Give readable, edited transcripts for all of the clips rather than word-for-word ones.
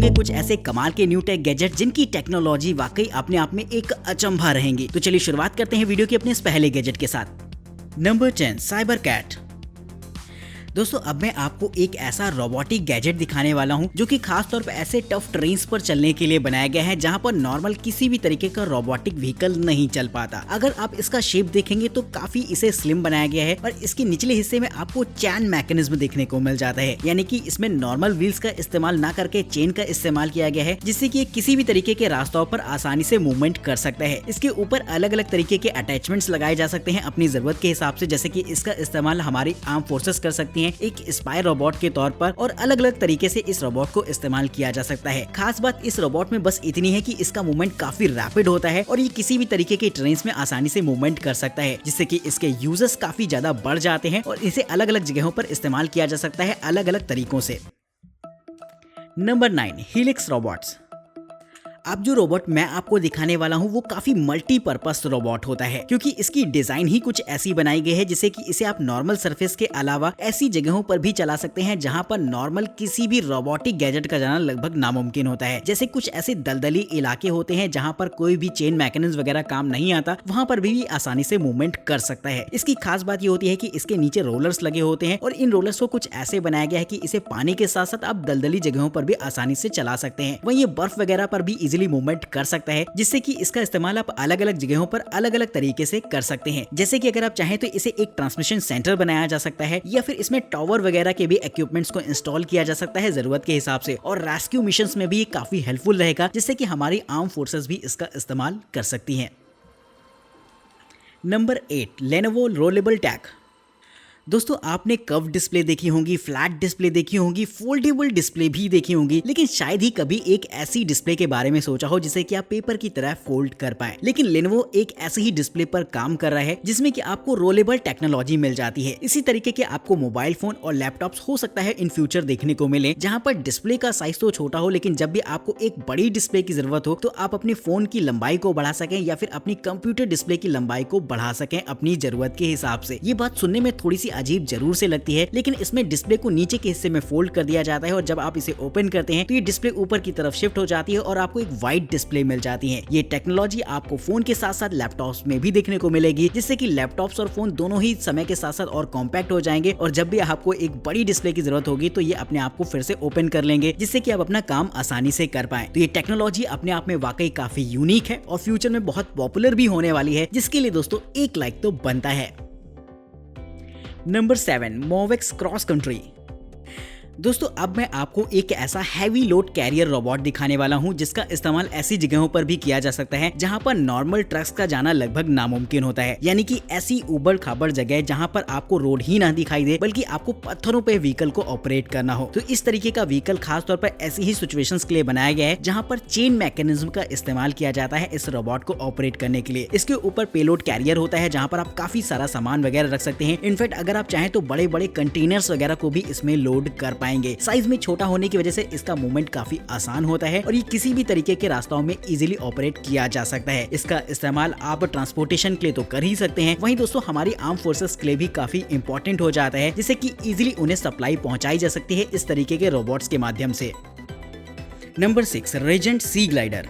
होंगे कुछ ऐसे कमाल के न्यू टेक गैजेट जिनकी टेक्नोलॉजी वाकई अपने आप में एक अचंभा रहेंगी। तो चलिए शुरुआत करते हैं वीडियो के अपने इस पहले गैजेट के साथ। Number 10 cyber cat. दोस्तों अब मैं आपको एक ऐसा रोबोटिक गैजेट दिखाने वाला हूं जो कि खास तौर पर ऐसे टफ ट्रेन्स पर चलने के लिए बनाया गया है जहां पर नॉर्मल किसी भी तरीके का रोबोटिक व्हीकल नहीं चल पाता। अगर आप इसका शेप देखेंगे तो काफी इसे स्लिम बनाया गया है और इसके निचले हिस्से में आपको चैन मैकेनिज्म देखने को मिल जाता है, यानी कि इसमें नॉर्मल व्हील्स का इस्तेमाल ना करके चेन का इस्तेमाल किया गया है जिससे कि किसी भी तरीके के रास्तों पर आसानी से मूवमेंट कर सकता है। इसके ऊपर अलग अलग तरीके के अटैचमेंट्स लगाए जा सकते हैं अपनी जरूरत के हिसाब से, जैसे कि इसका इस्तेमाल हमारी आर्म फोर्सेस कर सकती हैं एक स्पाई रोबोट के तौर पर, और अलग अलग तरीके से इस रोबोट को इस्तेमाल किया जा सकता है। खास बात इस रोबोट में बस इतनी है कि इसका मूवमेंट काफी रैपिड होता है और ये किसी भी तरीके के ट्रेन्स में आसानी से मूवमेंट कर सकता है, जिससे कि इसके यूजर्स काफी ज्यादा बढ़ जाते हैं और इसे अलग अलग जगहों पर इस्तेमाल किया जा सकता है अलग अलग तरीकों से। Number 9 helix robots. अब जो रोबोट मैं आपको दिखाने वाला हूँ वो काफी मल्टीपर्पस रोबोट होता है, क्योंकि इसकी डिजाइन ही कुछ ऐसी बनाई गई है जिससे कि इसे आप नॉर्मल सरफेस के अलावा ऐसी जगहों पर भी चला सकते हैं जहां पर नॉर्मल किसी भी रोबोटिक गैजेट का जाना लगभग नामुमकिन होता है। जैसे कुछ ऐसे दलदली इलाके होते हैं जहां पर कोई भी चेन मैकेनिज्म वगैरह काम नहीं आता, वहां पर भी आसानी से मूवमेंट कर सकता है। इसकी खास बात ये होती है कि इसके नीचे रोलर्स लगे होते हैं और इन रोलर्स को कुछ ऐसे बनाया गया है कि इसे पानी के साथ साथ आप दलदली जगहों पर भी आसानी से चला सकते हैं। वहीं ये बर्फ वगैरह पर भी इजीली मूवमेंट कर सकता है, जिससे कि इसका इस्तेमाल आप अलग अलग जगहों पर अलग अलग तरीके से कर सकते हैं। जैसे कि अगर आप चाहें तो इसे एक ट्रांसमिशन सेंटर बनाया जा सकता है, या फिर इसमें टावर वगैरह के भी इक्विपमेंट्स को इंस्टॉल किया जा सकता है जरूरत के हिसाब से, और रेस्क्यू मिशंस में भी ये काफी हेल्पफुल रहेगा, जिससे कि हमारी आर्म फोर्सेस भी इसका इस्तेमाल कर सकती हैं। Number 8 Lenovo rollable tag. दोस्तों आपने कर्व डिस्प्ले देखी होंगी, फ्लैट डिस्प्ले देखी होंगी, फोल्डेबल डिस्प्ले भी देखी होंगी, लेकिन शायद ही कभी एक ऐसी डिस्प्ले के बारे में सोचा हो जिसे कि आप पेपर की तरह फोल्ड कर पाए। लेकिन लेनोवो एक ऐसे ही डिस्प्ले पर काम कर रहा है जिसमें कि आपको रोलेबल टेक्नोलॉजी मिल जाती है। इसी तरीके के आपको मोबाइल फोन और लैपटॉप्स हो सकता है इन फ्यूचर देखने को मिले, जहां पर डिस्प्ले का साइज तो छोटा हो, लेकिन जब भी आपको एक बड़ी डिस्प्ले की जरूरत हो तो आप अपनी फोन की लंबाई को बढ़ा सकें या फिर अपनी कंप्यूटर डिस्प्ले की लंबाई को बढ़ा सकें अपनी जरूरत के हिसाब से। ये बात सुनने में थोड़ी सी अजीब जरूर से लगती है, लेकिन इसमें डिस्प्ले को नीचे के हिस्से में फोल्ड कर दिया जाता है और जब आप इसे ओपन करते हैं तो ये डिस्प्ले ऊपर की तरफ शिफ्ट हो जाती है और आपको एक वाइड डिस्प्ले मिल जाती है। ये टेक्नोलॉजी आपको फोन के साथ साथ लैपटॉप्स में भी देखने को मिलेगी, जिससे कि लैपटॉप्स और फोन दोनों ही समय के साथ साथ और कॉम्पैक्ट हो जाएंगे और जब भी आपको एक बड़ी डिस्प्ले की जरूरत होगी तो ये अपने आप को फिर से ओपन कर लेंगे, जिससे कि आप अपना काम आसानी से कर पाए। तो ये टेक्नोलॉजी अपने आप में वाकई काफी यूनिक है और फ्यूचर में बहुत पॉपुलर भी होने वाली है, जिसके लिए दोस्तों एक लाइक तो बनता है। Number 7 Movex cross country. दोस्तों अब मैं आपको एक ऐसा हैवी लोड कैरियर रोबोट दिखाने वाला हूं जिसका इस्तेमाल ऐसी जगहों पर भी किया जा सकता है जहां पर नॉर्मल ट्रक्स का जाना लगभग नामुमकिन होता है, यानी कि ऐसी उबड़ खाबड़ जगह जहां पर आपको रोड ही ना दिखाई दे बल्कि आपको पत्थरों पे व्हीकल को ऑपरेट करना हो। तो इस तरीके का व्हीकल खास तौर पर ऐसी ही सिचुएशंस के लिए बनाया गया है जहां पर चेन मैकेनिज्म का इस्तेमाल किया जाता है इस रोबोट को ऑपरेट करने के लिए। इसके ऊपर पेलोड कैरियर होता है जहां पर आप काफी सारा सामान वगैरह रख सकते हैं। इनफैक्ट अगर आप चाहें तो बड़े बड़े कंटेनर्स वगैरह को भी इसमें लोड कर पाएंगे। साइज में छोटा होने की वजह से इसका मूवमेंट काफी आसान होता है और ये किसी भी तरीके के रास्तों में इजीली ऑपरेट किया जा सकता है। इसका इस्तेमाल आप ट्रांसपोर्टेशन के लिए तो कर ही सकते हैं, वहीं दोस्तों हमारी आर्म फोर्सेस के लिए भी काफी इंपॉर्टेंट हो जाता है, जिससे कि इजीली उन्हें सप्लाई पहुंचाई जा सकती है इस तरीके के रोबोट्स के माध्यम से। नंबर 6 रेजेंट सी ग्लाइडर।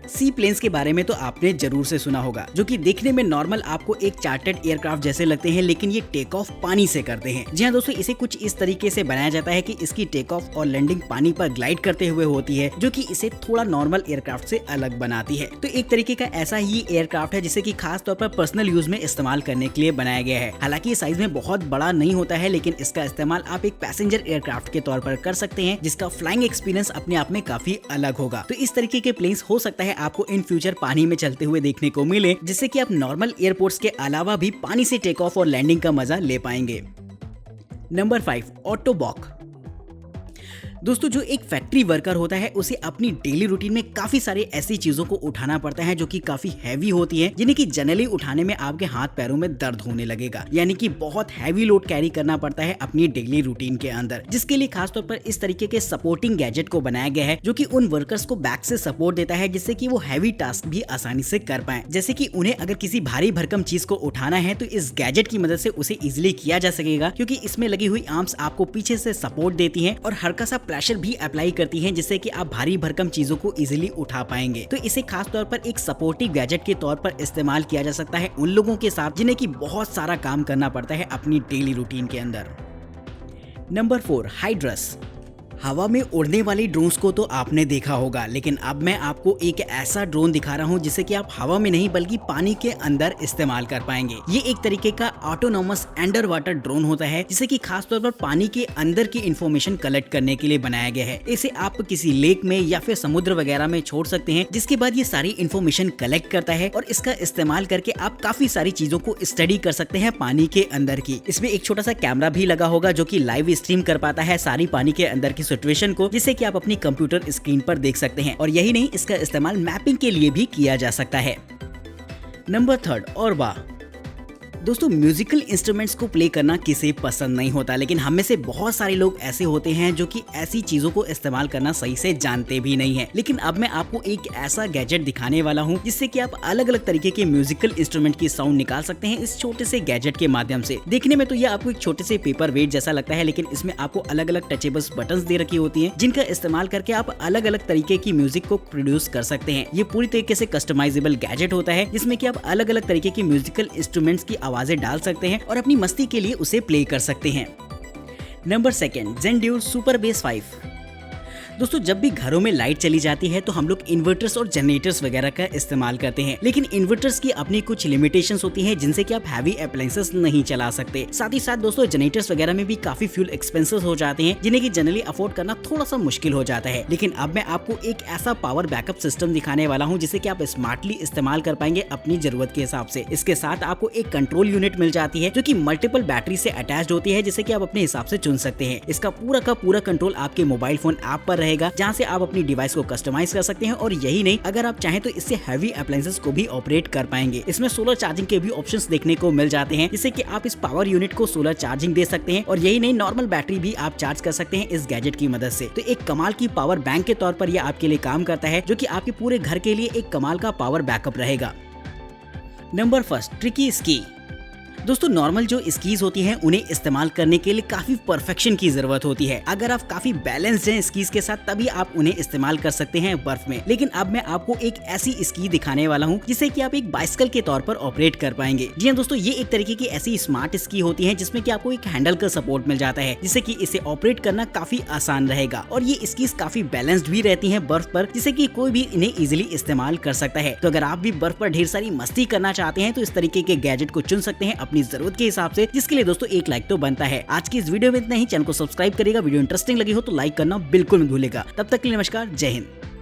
सी प्लेन्स के बारे में तो आपने जरूर से सुना होगा, जो कि देखने में नॉर्मल आपको एक चार्टर्ड एयरक्राफ्ट जैसे लगते हैं, लेकिन ये टेक ऑफ पानी से करते हैं। जी हाँ दोस्तों, इसे कुछ इस तरीके से बनाया जाता है कि इसकी टेक ऑफ और लैंडिंग पानी पर ग्लाइड करते हुए होती है, जो कि इसे थोड़ा नॉर्मल एयरक्राफ्ट से अलग बनाती है। तो एक तरीके का ऐसा ही एयरक्राफ्ट है जिसे कि खास तौर पर पर्सनल यूज में इस्तेमाल करने के लिए बनाया गया है। हालांकि साइज में बहुत बड़ा नहीं होता है, लेकिन इसका इस्तेमाल आप एक पैसेंजर एयरक्राफ्ट के तौर पर कर सकते हैं, जिसका फ्लाइंग एक्सपीरियंस अपने आप में काफी अलग होगा। तो इस तरीके के प्लेन्स हो सकता है आपको इन फ्यूचर पानी में चलते हुए देखने को मिले, जिससे कि आप नॉर्मल एयरपोर्ट्स के अलावा भी पानी से टेक ऑफ और लैंडिंग का मजा ले पाएंगे। नंबर 5 ऑटोबॉक। दोस्तों जो एक फैक्ट्री वर्कर होता है उसे अपनी डेली रूटीन में काफी सारे ऐसी चीजों को उठाना पड़ता है जो कि काफी हैवी होती है, जिन्हें कि जनरली उठाने में आपके हाथ पैरों में दर्द होने लगेगा, यानी कि बहुत हैवी लोड कैरी करना पड़ता है अपनी डेली रूटीन के अंदर, जिसके लिए खासतौर पर इस तरीके के सपोर्टिंग गैजेट को बनाया गया है जो कि उन वर्कर्स को बैक से सपोर्ट देता है, जिससे कि वो हैवी टास्क भी आसानी से कर पाए। जैसे कि उन्हें अगर किसी भारी भरकम चीज को उठाना है तो इस गैजेट की मदद से उसे इजिली किया जा सकेगा, क्योंकि इसमें लगी हुई आर्म्स आपको पीछे से सपोर्ट देती है और हल्का सा प्रेशर भी अप्लाई करती है, जिससे कि आप भारी भरकम चीजों को इजीली उठा पाएंगे। तो इसे खास तौर पर एक सपोर्टिव गैजेट के तौर पर इस्तेमाल किया जा सकता है उन लोगों के साथ जिन्हें की बहुत सारा काम करना पड़ता है अपनी डेली रूटीन के अंदर। Number 4, Hydrus. हवा में उड़ने वाली ड्रोन्स को तो आपने देखा होगा, लेकिन अब मैं आपको एक ऐसा ड्रोन दिखा रहा हूं जिसे कि आप हवा में नहीं बल्कि पानी के अंदर इस्तेमाल कर पाएंगे। ये एक तरीके का ऑटोनोमस अंडर वाटर ड्रोन होता है, जिसे कि खास तौर पर पानी के अंदर की इंफॉर्मेशन कलेक्ट करने के लिए बनाया गया है। इसे आप किसी लेक में या फिर समुद्र वगैरह में छोड़ सकते हैं, जिसके बाद ये सारी इंफॉर्मेशन कलेक्ट करता है और इसका इस्तेमाल करके आप काफी सारी चीजों को स्टडी कर सकते हैं पानी के अंदर की। इसमें एक छोटा सा कैमरा भी लगा होगा जो कि लाइव स्ट्रीम कर पाता है सारी पानी के अंदर की सिचुएशन को, जिसे कि आप अपनी कंप्यूटर स्क्रीन पर देख सकते हैं। और यही नहीं, इसका इस्तेमाल मैपिंग के लिए भी किया जा सकता है। नंबर 3, ओरबा। दोस्तों, म्यूजिकल इंस्ट्रूमेंट्स को प्ले करना किसे पसंद नहीं होता, लेकिन हम में से बहुत सारे लोग ऐसे होते हैं जो कि ऐसी चीजों को इस्तेमाल करना सही से जानते भी नहीं है। लेकिन अब मैं आपको एक ऐसा गैजेट दिखाने वाला हूं जिससे कि आप अलग अलग तरीके के म्यूजिकल इंस्ट्रूमेंट की साउंड निकाल सकते हैं इस छोटे से गैजेट के माध्यम से। देखने में तो यह आपको एक छोटे से पेपर वेट जैसा लगता है, लेकिन इसमें आपको अलग अलग टचेबल्स बटन्स दे रखी होती हैं, जिनका इस्तेमाल करके आप अलग अलग तरीके की म्यूजिक को प्रोड्यूस कर सकते हैं। ये पूरी तरीके से कस्टमाइजेबल गैजेट होता है, जिसमें कि आप अलग अलग तरीके की म्यूजिकल इंस्ट्रूमेंट्स की आवाजें डाल सकते हैं और अपनी मस्ती के लिए उसे प्ले कर सकते हैं। Number 2, Zendure super base 5। दोस्तों, जब भी घरों में लाइट चली जाती है तो हम लोग इन्वर्टर्स और जनरेटर्स वगैरह का इस्तेमाल करते हैं, लेकिन इन्वर्टर्स की अपनी कुछ लिमिटेशंस होती हैं जिनसे कि आप हैवी अप्लायंसेस नहीं चला सकते। साथ ही साथ दोस्तों, जनरेटर्स वगैरह में भी काफी फ्यूल एक्सपेंसेस हो जाते हैं, जिन्हें कि जनरली अफोर्ड करना थोड़ा सा मुश्किल हो जाता है। लेकिन अब मैं आपको एक ऐसा पावर बैकअप सिस्टम दिखाने वाला हूं जिसे कि आप स्मार्टली इस्तेमाल कर पाएंगे अपनी जरूरत के हिसाब से। इसके साथ आपको एक कंट्रोल यूनिट मिल जाती है जो कि मल्टीपल बैटरी से अटैच्ड होती है, जिसे कि आप अपने हिसाब से चुन सकते हैं। इसका पूरा का पूरा कंट्रोल आपके मोबाइल फोन ऐप पर रहेगा, जहां से आप अपनी डिवाइस को कस्टमाइज कर सकते हैं। और यही नहीं, अगर आप चाहें तो इससे हैवी अप्लायंसेस को भी ऑपरेट कर पाएंगे। इसमें सोलर चार्जिंग के भी ऑप्शंस देखने को मिल जाते हैं, जिससे कि आप इस पावर यूनिट को सोलर चार्जिंग दे सकते हैं। और यही नहीं, नॉर्मल बैटरी भी आप चार्ज कर सकते हैं इस गैजेट की मदद से। तो एक कमाल की पावर बैंक के तौर पर यह आपके लिए काम करता है, जो कि आपके पूरे घर के लिए एक कमाल का पावर बैकअप रहेगा। Number 1, tricky ski. दोस्तों, नॉर्मल जो स्कीज होती हैं उन्हें इस्तेमाल करने के लिए काफी परफेक्शन की जरूरत होती है। अगर आप काफी बैलेंस्ड हैं स्कीज के साथ, तभी आप उन्हें इस्तेमाल कर सकते हैं बर्फ में। लेकिन अब मैं आपको एक ऐसी स्की दिखाने वाला हूं जिसे कि आप एक बाइसिकल के तौर पर ऑपरेट कर पाएंगे। जी हां दोस्तों, ये एक तरीके की ऐसी स्मार्ट स्की होती है जिसमें कि आपको एक हैंडल का सपोर्ट मिल जाता है, जिससे कि इसे ऑपरेट करना काफी आसान रहेगा। और ये स्कीज काफी बैलेंस्ड भी रहती है बर्फ पर, जिससे कि कोई भी इन्हें इजिली इस्तेमाल कर सकता है। तो अगर आप भी बर्फ पर ढेर सारी मस्ती करना चाहते हैं तो इस तरीके के गैजेट को चुन सकते हैं अपनी जरूरत के हिसाब से, जिसके लिए दोस्तों एक लाइक तो बनता है। आज की इस वीडियो में इतना ही। चैनल को सब्सक्राइब करिएगा, वीडियो इंटरेस्टिंग लगी हो तो लाइक करना बिल्कुल मत भूलिएगा। तब तक के लिए नमस्कार, जय हिंद।